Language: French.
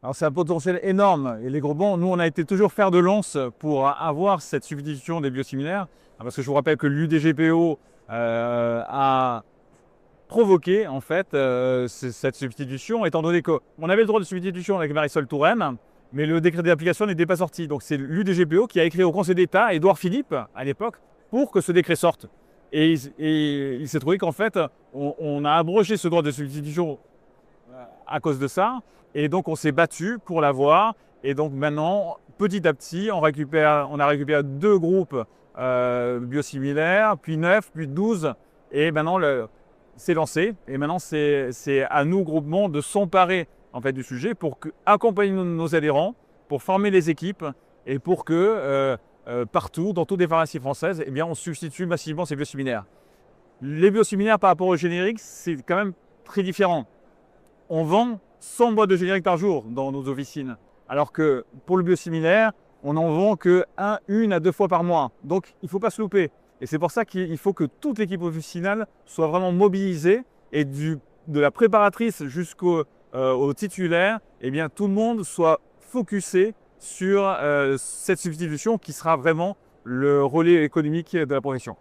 Alors c'est un potentiel énorme et les groupements, nous on a été toujours fer de lance pour avoir cette substitution des biosimilaires, parce que je vous rappelle que l'UDGPO a provoqué en fait cette substitution, étant donné qu'on avait le droit de substitution avec Marisol Touraine, mais le décret d'application n'était pas sorti. Donc c'est l'UDGPO qui a écrit au Conseil d'État, Édouard Philippe à l'époque, pour que ce décret sorte. Et il s'est trouvé qu'en fait, on a abrogé ce droit de substitution à cause de ça. Et donc, on s'est battu pour l'avoir. Et donc, maintenant, petit à petit, on a récupéré 2 groupes biosimilaires, puis 9, puis 12. Et maintenant, c'est lancé. Et maintenant, c'est à nous, groupements, de s'emparer en fait, du sujet pour accompagner nos adhérents, pour former les équipes et pour que partout, dans toutes les pharmacies françaises, eh bien, on substitue massivement ces biosimilaires. Les biosimilaires par rapport aux génériques, c'est quand même très différent. On vend 100 boîtes de génériques par jour dans nos officines, alors que pour le biosimilaire, on n'en vend que 1 à 2 fois par mois. Donc, il ne faut pas se louper. Et c'est pour ça qu'il faut que toute l'équipe officinale soit vraiment mobilisée et de la préparatrice jusqu'au titulaire, eh bien, tout le monde soit focusé sur cette substitution qui sera vraiment le relais économique de la profession.